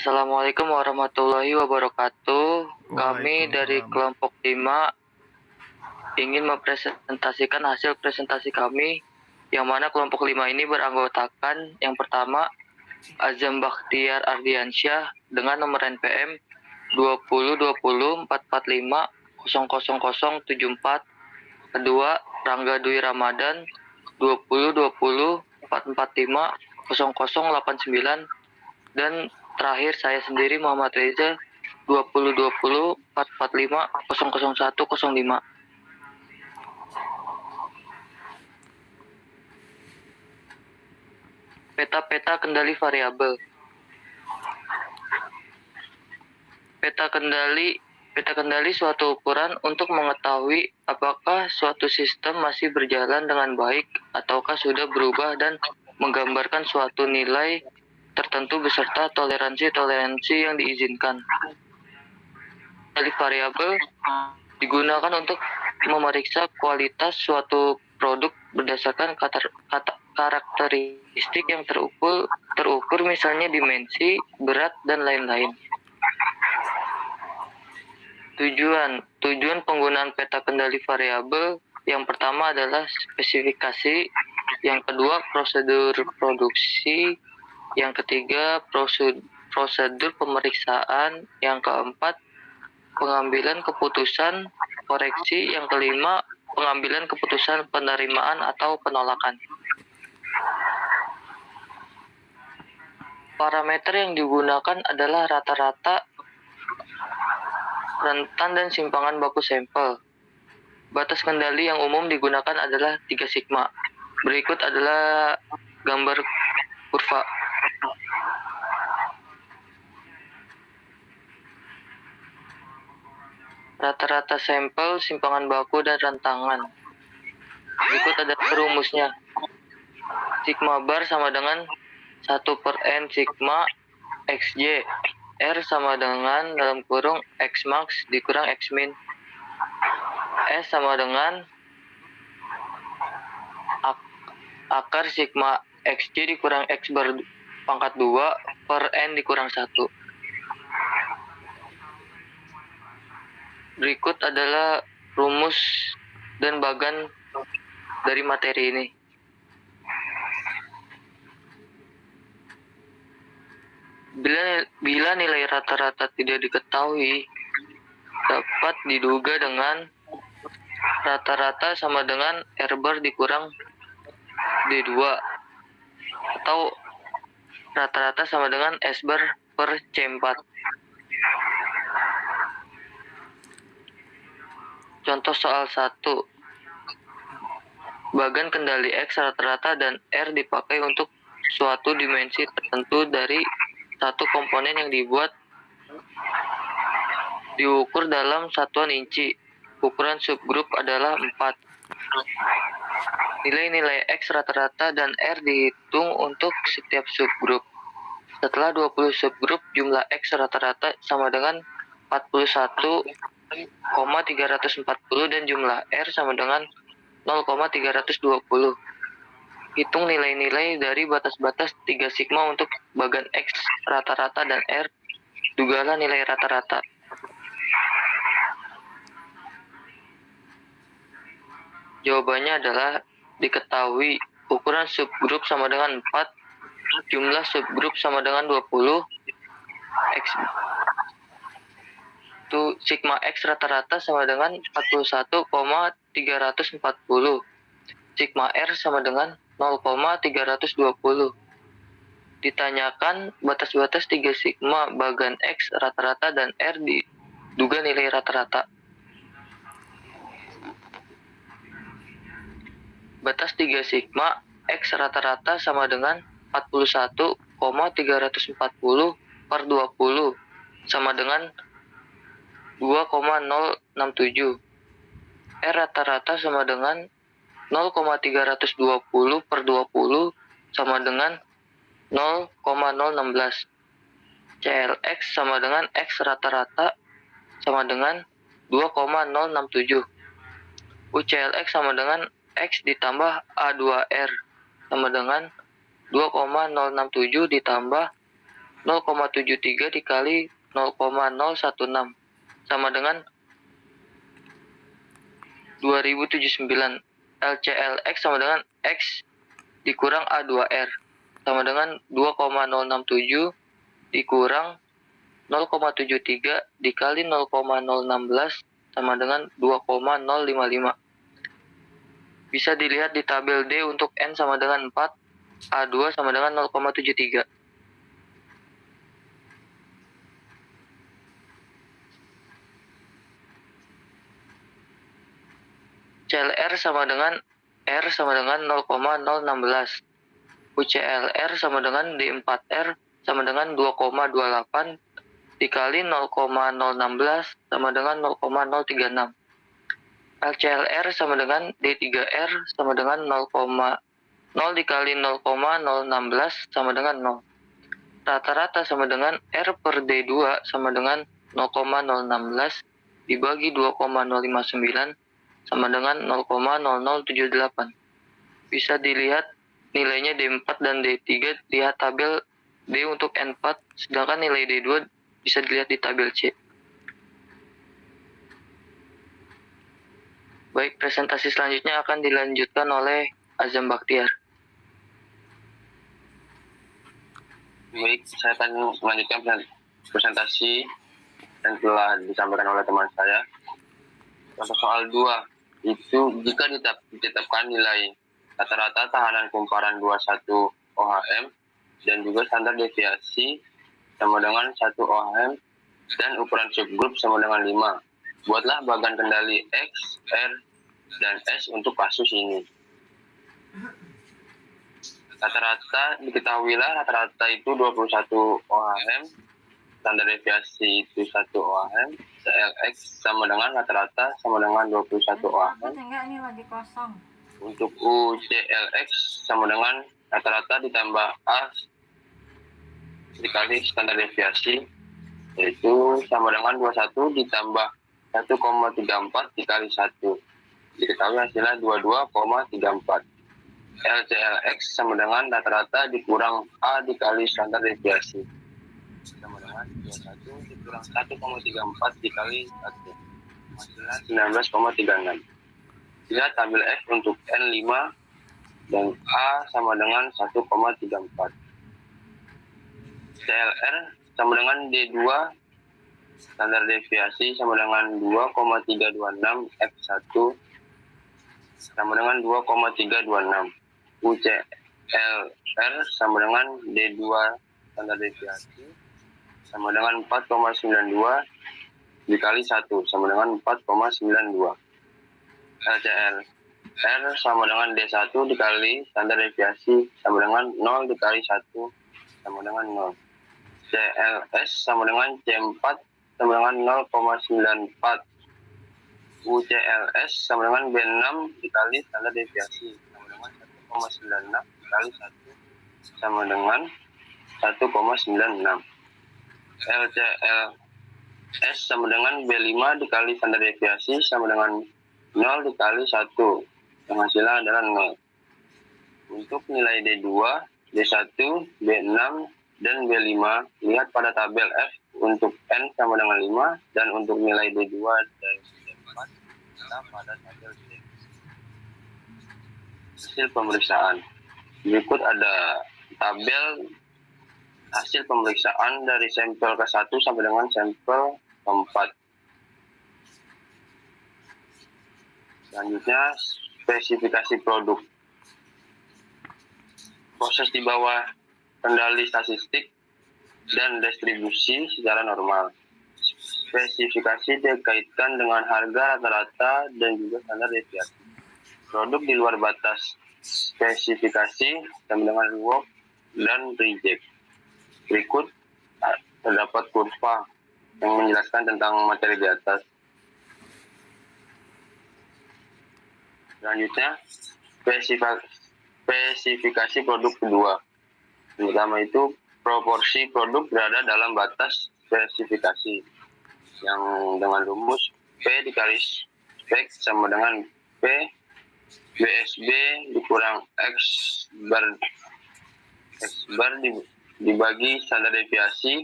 Assalamualaikum warahmatullahi wabarakatuh. Kami dari Waalaikumsalam. kelompok 5 ingin mempresentasikan hasil presentasi kami, yang mana kelompok 5 ini beranggotakan yang pertama Azam Bakhtiar Ardiansyah dengan nomor NPM 202044500074. Kedua, Rangga Dwi Ramadan 202044500089. Dan terakhir saya sendiri Muhammad Reza 202044500105. Peta-peta kendali variabel. Peta kendali suatu ukuran untuk mengetahui apakah suatu sistem masih berjalan dengan baik ataukah sudah berubah dan menggambarkan suatu nilai tertentu beserta toleransi yang diizinkan. Kendali variabel digunakan untuk memeriksa kualitas suatu produk berdasarkan karakteristik yang terukur misalnya dimensi, berat, dan lain-lain. Tujuan penggunaan peta kendali variabel yang pertama adalah spesifikasi, yang kedua prosedur produksi, yang ketiga prosedur pemeriksaan, yang keempat pengambilan keputusan koreksi, yang kelima pengambilan keputusan penerimaan atau penolakan. Parameter yang digunakan adalah rata-rata, rentan, dan simpangan baku sampel. Batas kendali yang umum digunakan adalah 3 sigma. Berikut adalah gambar kurva. Rata-rata sampel, simpangan baku, dan rentangan. Berikut ada rumusnya. Sigma bar sama dengan 1/n sigma xj. R sama dengan dalam kurung X max dikurang X min. S sama dengan akar sigma xj dikurang X bar pangkat 2 per N dikurang 1. Berikut adalah rumus dan bagan dari materi ini. Bila nilai rata-rata tidak diketahui, dapat diduga dengan rata-rata sama dengan R bar dikurang D2 atau rata-rata sama dengan S bar per C4. Contoh soal 1. Bagan kendali X rata-rata dan R dipakai untuk suatu dimensi tertentu dari satu komponen yang diukur dalam satuan inci. Ukuran subgrup adalah 4. Nilai-nilai X rata-rata dan R dihitung untuk setiap subgrup. Setelah 20 subgrup, jumlah X rata-rata sama dengan 41,340 dan jumlah R sama dengan 0,320. Hitung nilai-nilai dari batas-batas 3 sigma untuk bagan X rata-rata dan R. Dugalah nilai rata-rata. Jawabannya adalah diketahui ukuran subgrup sama dengan 4, jumlah subgrup sama dengan 20, X itu sigma X rata-rata sama dengan 41,340. Sigma R sama dengan 0,320. Ditanyakan batas-batas 3 sigma bagan X rata-rata dan R diduga nilai rata-rata. Batas 3 sigma X rata-rata sama dengan 41,340 per 20 sama dengan 2,067. R rata-rata sama dengan 0,320 per 20 sama dengan 0,016. CLX sama dengan X rata-rata sama dengan 2,067. UCLX sama dengan X ditambah A2R sama dengan 2,067 ditambah 0,73 dikali 0,016 sama dengan 2079. LCLX sama dengan X dikurang A2R sama dengan 2,067 dikurang 0,73 dikali 0,016 sama dengan 2,055. Bisa dilihat di tabel D untuk N sama dengan 4, A2 sama dengan 0,73. CLR sama dengan R sama dengan 0,016. UCLR sama dengan D4R sama dengan 2,28 dikali 0,016 sama dengan 0,036. LCLR sama dengan D3R sama dengan 0, dikali 0,016 sama dengan 0. Rata-rata sama dengan R per D2 sama dengan 0,016 dibagi 2,059 sama dengan 0,0078. Bisa dilihat nilainya D4 dan D3 lihat tabel D untuk N4, sedangkan nilai D2 bisa dilihat di tabel C. Baik, presentasi selanjutnya akan dilanjutkan oleh Azam Baktiar. Baik, saya akan melanjutkan presentasi yang telah disampaikan oleh teman saya. Untuk soal 2, itu jika ditetapkan nilai rata-rata tahanan kumparan 21 OHM dan juga standar deviasi sama dengan 1 OHM dan ukuran subgrup sama dengan 5. Buatlah bagan kendali X, R, dan S untuk kasus ini. Rata-rata diketahuilah rata-rata itu 21 OHM, standar deviasi itu 1 OHM, CLX sama dengan rata-rata sama dengan 21 OHM. Ini lagi kosong. Untuk UCLX sama dengan rata-rata ditambah A dikali standar deviasi, yaitu sama dengan 21 ditambah 1,34 dikali 1. Diketahui hasilnya 22,34. LCLX sama dengan rata-rata dikurang A dikali standar deviasi sama dengan 21 dikurang 1,34 dikali 1, hasilnya 19,36. Lihat tabel F untuk N5 dan A sama dengan 1,34. CLR sama dengan D2 standar deviasi sama dengan 2,326 F1 sama dengan 2,326. UCLR sama dengan D2 standar deviasi sama dengan 4,92 dikali 1 sama dengan 4,92. LCLR sama dengan D1 dikali standar deviasi sama dengan 0 dikali 1 sama dengan 0. CLS sama dengan C4 sama dengan 0,94. UCLS sama dengan B6 dikali standar deviasi sama dengan 1,96 dikali 1 sama dengan 1,96. LCLS sama dengan B5 dikali standar deviasi sama dengan 0 dikali 1 yang hasilnya adalah 0. Untuk nilai D2, D1, B6, dan B5 lihat pada tabel F untuk N sama dengan 5 dan untuk nilai D2 dan D4 kita pada tabel C. Hasil pemeriksaan. Berikut ada tabel hasil pemeriksaan dari sampel ke-1 sampai dengan sampel ke-4. Selanjutnya, spesifikasi produk. Proses di bawah kendali statistik dan distribusi secara normal. Spesifikasi dikaitkan dengan harga rata-rata dan juga standar deviasi. Produk di luar batas spesifikasi sama dengan reward dan reject. Berikut terdapat kurva yang menjelaskan tentang materi di atas. Selanjutnya, spesifikasi produk kedua. Yang pertama itu proporsi produk berada dalam batas spesifikasi yang dengan rumus P dikali spek sama dengan P BSB dikurang X bar dibagi standar deviasi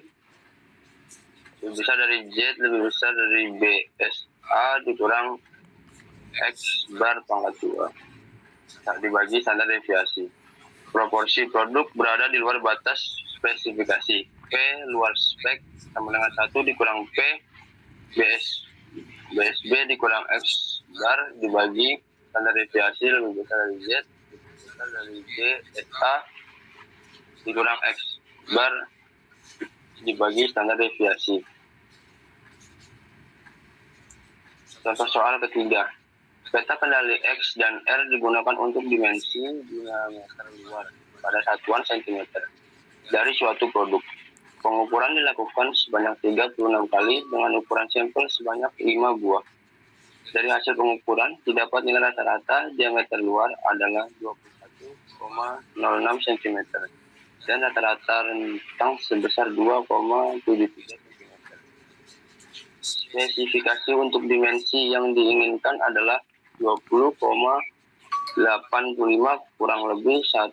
lebih besar dari Z lebih besar dari BSA dikurang X bar pangkat 2 dibagi standar deviasi. Proporsi produk berada di luar batas spesifikasi. P luar spek sama dengan 1 dikurang P BSB dikurang X bar dibagi standar deviasi lebih besar dari Z lebih besar dari BSA dikurang X bar dibagi standar deviasi. Contoh soal ketiga. Peta kendali X dan R digunakan untuk dimensi diameter luar pada satuan cm dari suatu produk. Pengukuran dilakukan sebanyak 36 kali dengan ukuran sampel sebanyak 5 buah. Dari hasil pengukuran, didapat nilai rata-rata diameter luar adalah 21,06 cm dan rata-rata rentang sebesar 2,73 cm. Spesifikasi untuk dimensi yang diinginkan adalah 20,85 kurang lebih 1,0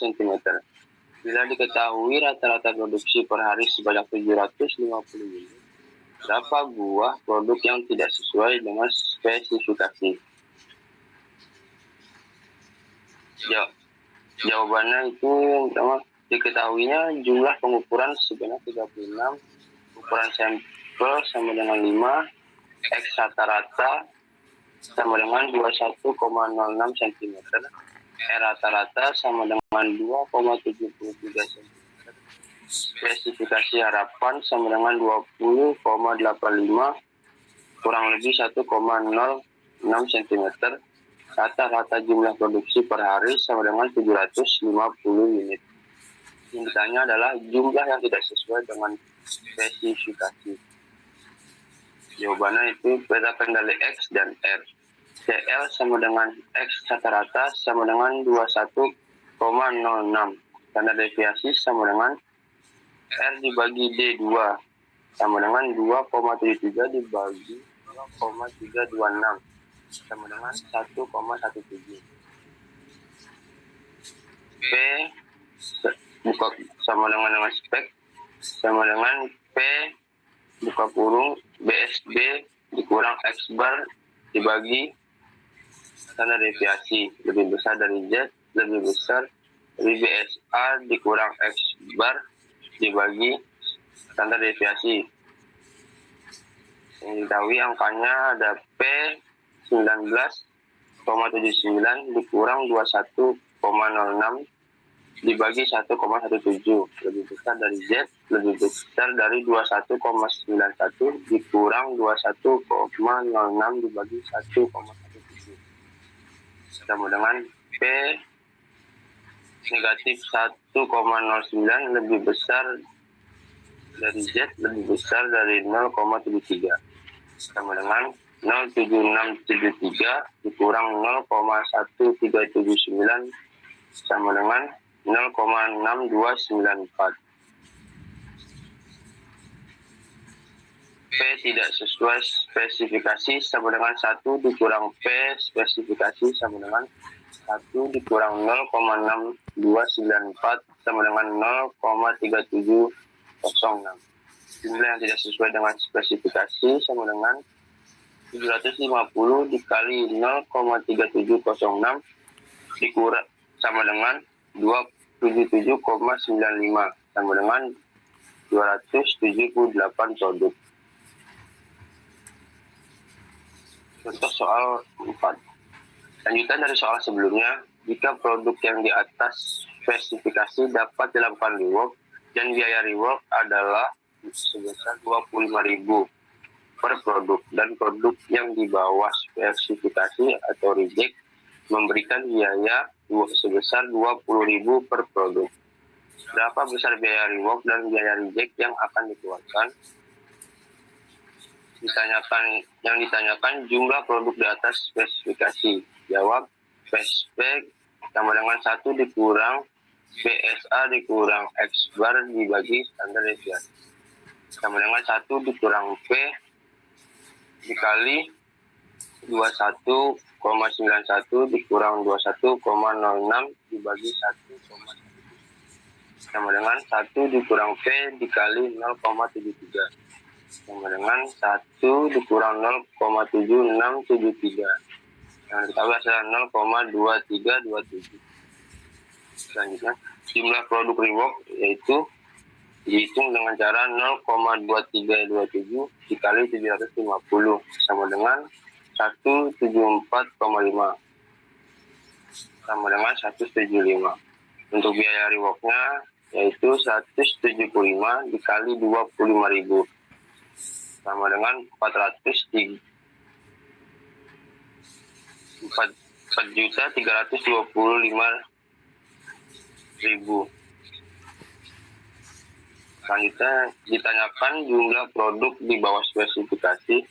cm. Bila diketahui rata-rata produksi per hari sebanyak 750 unit, berapa buah produk yang tidak sesuai dengan spesifikasi? Jawabannya itu yang pertama, diketahuinya jumlah pengukuran sebanyak 36, ukuran sampel sama dengan 5, X rata-rata sama dengan 21,06 cm, rata-rata sama dengan 2,73 cm. Spesifikasi harapan sama dengan 20,85 kurang lebih 1,06 cm. Rata-rata jumlah produksi per hari sama dengan 750 unit. Yang ditanya adalah jumlah yang tidak sesuai dengan spesifikasi. Jawabannya itu peta kendali X dan R. CL sama dengan X rata-rata sama dengan 21,06. Tanda deviasi sama dengan R dibagi D2 sama dengan 2,73 dibagi 2,326 sama dengan 1,17. P buka sama dengan spek sama dengan P buka kurung BSB dikurang X bar dibagi standar deviasi lebih besar dari Z lebih besar dari BSA dikurang X bar dibagi standar deviasi. Yang diketahui angkanya ada P 19,79 dikurang 21,06 dibagi 1,17 lebih besar dari Z lebih besar dari 21,91 dikurang 21,06 dibagi 1,17 sama dengan P negatif 1,09 lebih besar dari Z lebih besar dari 0,73 sama dengan 0,7673 dikurang 0,1379 sama dengan 0,6294. P tidak sesuai spesifikasi sama dengan 1 dikurang P spesifikasi sama dengan 1 dikurang 0,6294 sama dengan 0,3706. Jumlah yang tidak sesuai dengan spesifikasi sama dengan 750 dikali 0,3706 dikurang sama dengan 277,95 sama dengan 278 produk. Contoh soal 4. Lanjutan dari soal sebelumnya, jika produk yang di atas spesifikasi dapat dilakukan rework dan biaya rework adalah sebesar 25.000 per produk dan produk yang di bawah spesifikasi atau reject memberikan biaya sebesar 20.000 per produk. Berapa besar biaya rework dan biaya reject yang akan dikeluarkan? Yang ditanyakan jumlah produk di atas spesifikasi. Jawab, spek sama dengan 1 dikurang BSA dikurang X bar dibagi standar deviasi. Sama dengan 1 dikurang P dikali 21,91 dikurang 21,06 dibagi 1,1. sama dengan 1 dikurang P dikali 0,73 sama dengan 1 dikurang 0,7673 yang diketahui adalah 0,2327. Selanjutnya, jumlah produk rework yaitu dihitung dengan cara 0,2327 dikali 750 sama dengan 174,5 sama dengan 175. Untuk biaya reworknya yaitu 175 dikali 25.000 sama dengan 4.325.000. Selanjutnya ditanyakan jumlah produk di bawah spesifikasi.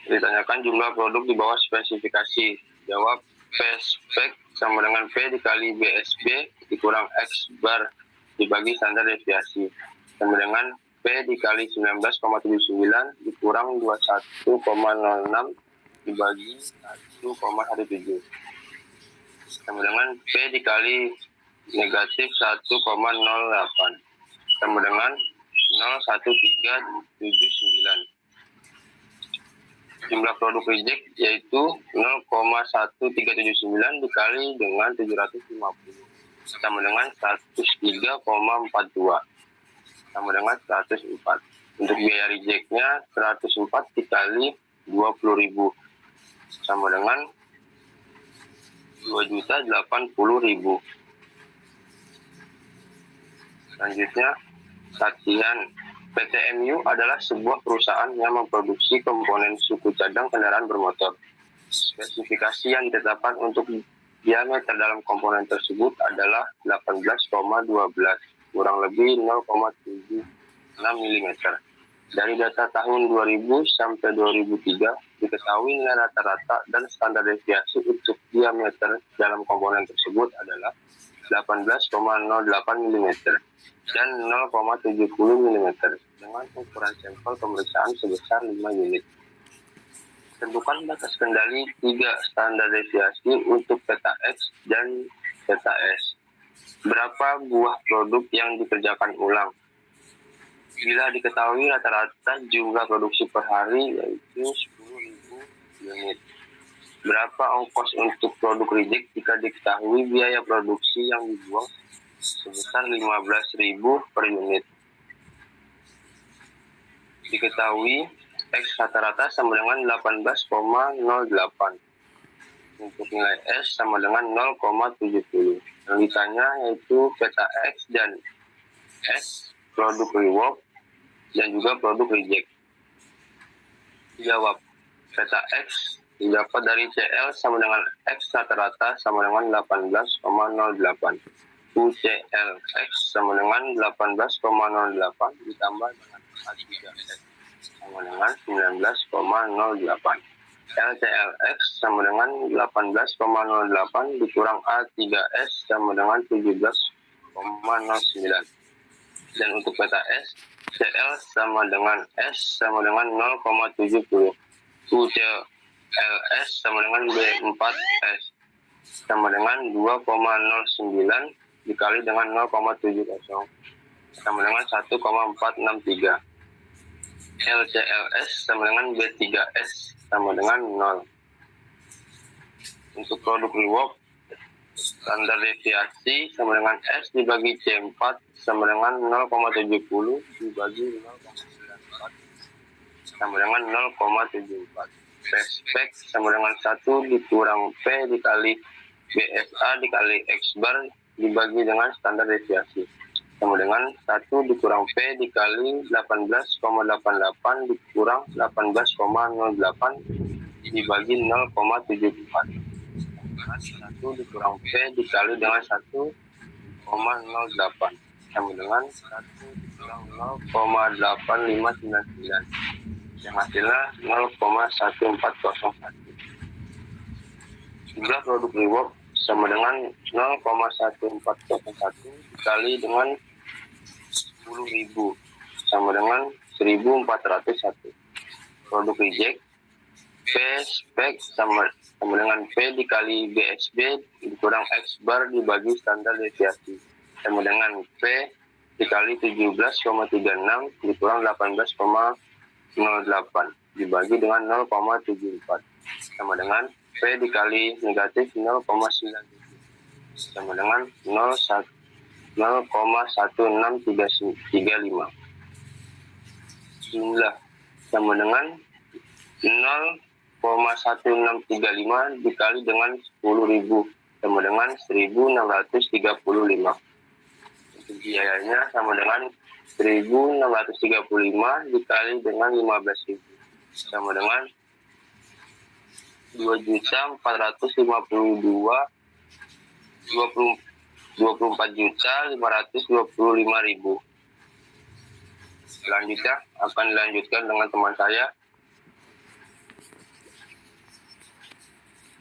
Ditanyakan jumlah produk di bawah spesifikasi. Jawab P spek sama dengan P dikali BSB dikurang X bar dibagi standar deviasi sama dengan P dikali 19,79 dikurang 21,06 dibagi 1,17 sama dengan P dikali negatif 1,08 sama dengan 0,1379. Jumlah produk reject yaitu 0,1379 dikali dengan 750 sama dengan 103,42 sama dengan 104. Untuk biaya rejectnya 104 dikali 20.000 sama dengan 2.080.000. Selanjutnya, latihan. PT MU adalah sebuah perusahaan yang memproduksi komponen suku cadang kendaraan bermotor. Spesifikasi yang ditetapkan untuk diameter dalam komponen tersebut adalah 18,12 kurang lebih 0,76 mm. Dari data tahun 2000 sampai 2003 diketahui nilai rata-rata dan standar deviasi untuk diameter dalam komponen tersebut adalah 18,08 mm dan 0,70 mm dengan ukuran sampel pemeriksaan sebesar 5 unit. Tentukan batas kendali 3 standar deviasi untuk peta X dan peta S. Berapa buah produk yang dikerjakan ulang? Bila diketahui rata-rata jumlah produksi per hari yaitu 10.000 unit. Berapa ongkos untuk produk reject jika diketahui biaya produksi yang dibuang sebesar 15.000 per unit. Diketahui X rata-rata sama dengan 18,08. Untuk nilai S sama dengan 0,70. Yang ditanya yaitu peta X dan S, produk rework, dan juga produk reject. Jawab, peta X didapat dari CL sama dengan X rata-rata sama dengan 18,08. UCL X sama dengan 18,08 ditambah dengan A3X sama dengan 19,08. LCLX sama dengan 18,08 dikurang A3S sama dengan 17,09. Dan untuk peta S, CL sama dengan S sama dengan 0,70. UCLS sama dengan B4S sama dengan 2,09 dikali dengan 0,70 sama dengan 1,463. LCLS sama dengan B3S sama dengan 0. Untuk produk rework, standar deviasi sama dengan S dibagi C4 sama dengan 0,70 dibagi 0,94 sama dengan 0,74. Spek sama dengan 1 dikurang P dikali BSA dikali X bar dibagi dengan standar deviasi sama dengan 1 dikurang P dikali 18,88 dikurang 18,08 dibagi 0,74. 1 dikurang P dikali dengan 1,08 sama dengan 1 dikurang 0,8599 yang hasilnya 0,1401. Jumlah produk rework sama dengan 0,1401 dikali dengan 10.000 sama dengan 1.401. Produk reject P spek sama dengan P dikali BSB dikurang X bar dibagi standar deviasi sama dengan P dikali 17,36 dikurang 18,08 dibagi dengan 0,74 sama dengan P dikali negatif 0,97 sama dengan 0,1635. Jumlah sama dengan 0,1635 dikali dengan 10.000 sama dengan 1.635. Biayanya sama dengan 1.635 dikali dengan 15.000 sama dengan 2.425.000. Selanjutnya akan dilanjutkan dengan teman saya.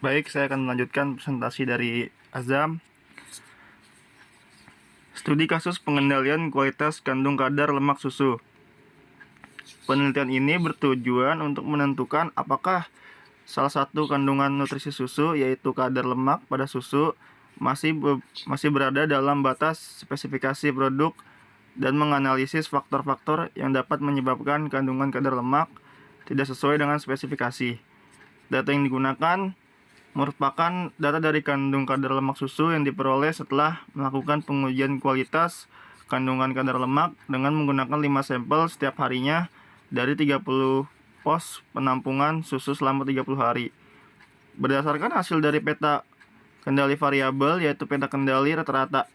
Baik, saya akan melanjutkan presentasi dari Azam. Studi kasus pengendalian kualitas kandung kadar lemak susu. Penelitian ini bertujuan untuk menentukan apakah salah satu kandungan nutrisi susu, yaitu kadar lemak pada susu, masih berada dalam batas spesifikasi produk dan menganalisis faktor-faktor yang dapat menyebabkan kandungan kadar lemak tidak sesuai dengan spesifikasi. Data yang digunakan merupakan data dari kandung kadar lemak susu yang diperoleh setelah melakukan pengujian kualitas kandungan kadar lemak dengan menggunakan 5 sampel setiap harinya dari 30 pos penampungan susu selama 30 hari. Berdasarkan hasil dari peta kendali variabel, yaitu peta kendali rata-rata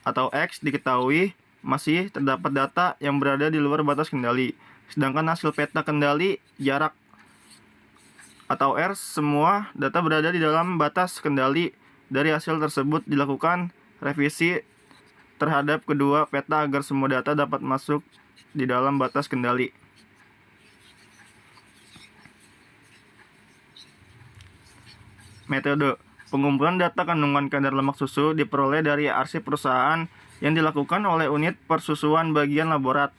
atau X, diketahui masih terdapat data yang berada di luar batas kendali. Sedangkan hasil peta kendali jarak atau R, semua data berada di dalam batas kendali. Dari hasil tersebut dilakukan revisi terhadap kedua peta agar semua data dapat masuk di dalam batas kendali. Metode pengumpulan data kandungan kadar lemak susu diperoleh dari arsip perusahaan yang dilakukan oleh unit persusuan bagian laborat.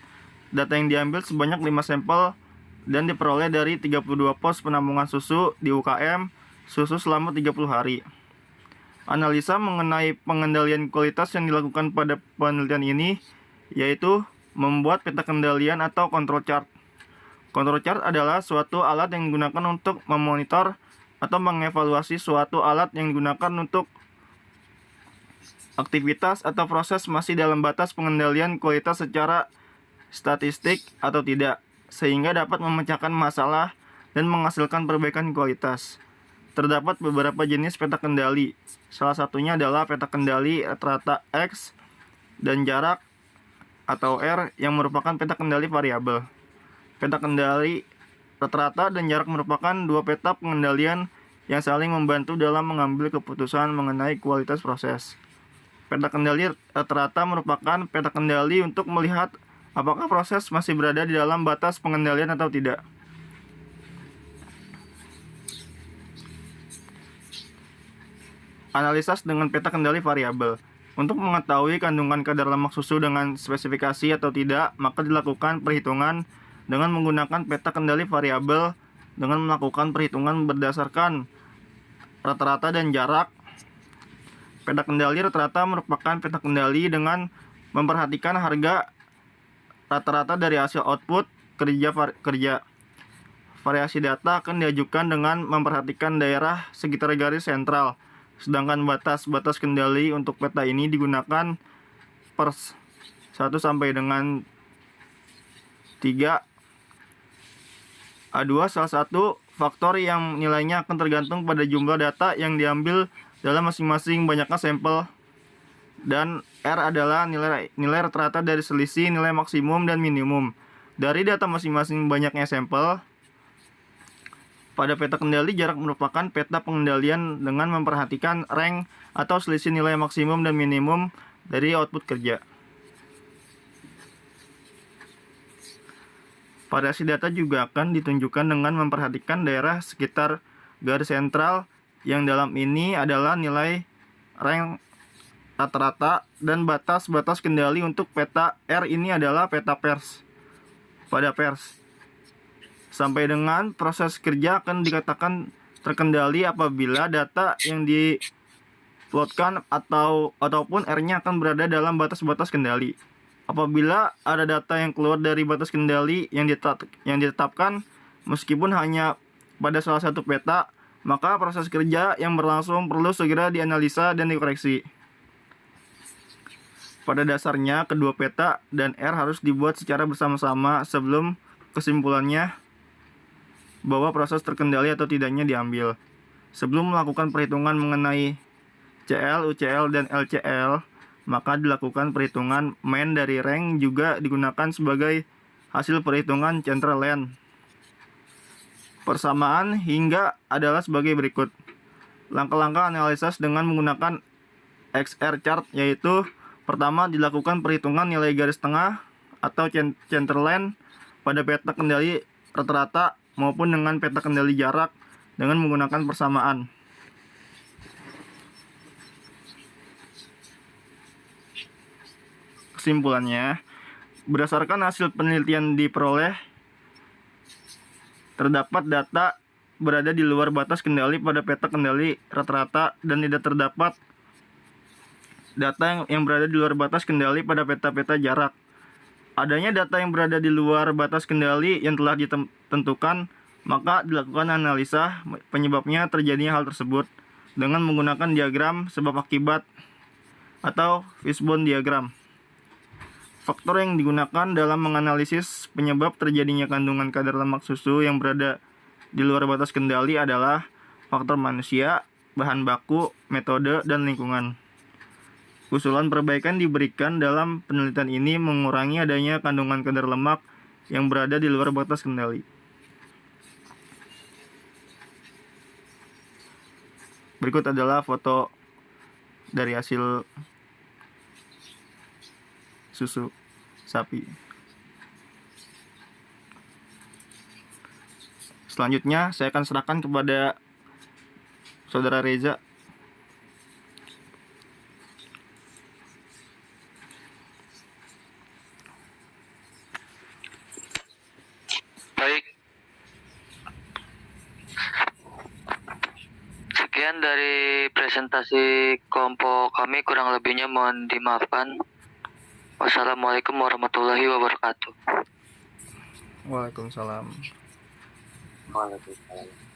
Data yang diambil sebanyak 5 sampel dan diperoleh dari 32 pos penampungan susu di UKM susu selama 30 hari. Analisa mengenai pengendalian kualitas yang dilakukan pada penelitian ini yaitu membuat peta kendalian atau control chart. Control chart adalah suatu alat yang digunakan untuk memonitor atau mengevaluasi suatu alat yang digunakan untuk aktivitas atau proses masih dalam batas pengendalian kualitas secara statistik atau tidak, sehingga dapat memecahkan masalah dan menghasilkan perbaikan kualitas. Terdapat beberapa jenis peta kendali. Salah satunya adalah peta kendali rata-rata X dan jarak atau R yang merupakan peta kendali variabel. Peta kendali rata-rata dan jarak merupakan dua peta pengendalian yang saling membantu dalam mengambil keputusan mengenai kualitas proses. Peta kendali rata-rata merupakan peta kendali untuk melihat apakah proses masih berada di dalam batas pengendalian atau tidak. Analisis dengan peta kendali variabel. Untuk mengetahui kandungan kadar lemak susu dengan spesifikasi atau tidak, maka dilakukan perhitungan dengan menggunakan peta kendali variabel dengan melakukan perhitungan berdasarkan rata-rata dan jarak. Peta kendali rata-rata merupakan peta kendali dengan memperhatikan harga rata-rata dari hasil output kerja. Variasi data akan diajukan dengan memperhatikan daerah sekitar garis sentral. Sedangkan batas-batas kendali untuk peta ini digunakan per 1 sampai dengan 3 A2. Salah satu faktor yang nilainya akan tergantung pada jumlah data yang diambil dalam masing-masing banyaknya sampel, dan R adalah nilai rata-rata dari selisih nilai maksimum dan minimum dari data masing-masing banyaknya sampel. Pada peta kendali, jarak merupakan peta pengendalian dengan memperhatikan rank atau selisih nilai maksimum dan minimum dari output kerja. Variasi data juga akan ditunjukkan dengan memperhatikan daerah sekitar garis sentral, yang dalam ini adalah nilai rank rata-rata, dan batas-batas kendali untuk peta R ini adalah peta pers. Pada pers, Sampai dengan proses kerja akan dikatakan terkendali apabila data yang diplotkan ataupun R-nya akan berada dalam batas-batas kendali. Apabila ada data yang keluar dari batas kendali yang ditetapkan meskipun hanya pada salah satu peta, maka proses kerja yang berlangsung perlu segera dianalisa dan dikoreksi. Pada dasarnya, kedua peta dan R harus dibuat secara bersama-sama sebelum kesimpulannya bahwa proses terkendali atau tidaknya diambil. Sebelum melakukan perhitungan mengenai CL, UCL, dan LCL, maka dilakukan perhitungan main dari rank juga digunakan sebagai hasil perhitungan central line. Persamaan hingga adalah sebagai berikut. Langkah-langkah analisis dengan menggunakan XR chart yaitu pertama dilakukan perhitungan nilai garis tengah atau central line pada peta kendali rata-rata maupun dengan peta kendali jarak dengan menggunakan persamaan. Kesimpulannya, berdasarkan hasil penelitian diperoleh, terdapat data berada di luar batas kendali pada peta kendali rata-rata dan tidak terdapat data yang berada di luar batas kendali pada peta-peta jarak. Adanya data yang berada di luar batas kendali yang telah ditentukan, maka dilakukan analisa penyebabnya terjadinya hal tersebut dengan menggunakan diagram sebab akibat atau fishbone diagram. Faktor yang digunakan dalam menganalisis penyebab terjadinya kandungan kadar lemak susu yang berada di luar batas kendali adalah faktor manusia, bahan baku, metode, dan lingkungan. Usulan perbaikan diberikan dalam penelitian ini mengurangi adanya kandungan kadar lemak yang berada di luar batas kendali. Berikut adalah foto dari hasil susu sapi. Selanjutnya saya akan serahkan kepada Saudara Reza. Baik. Sekian dari presentasi kelompok kami, kurang lebihnya mohon dimaafkan. Wassalamualaikum warahmatullahi wabarakatuh. Waalaikumsalam. Waalaikumsalam.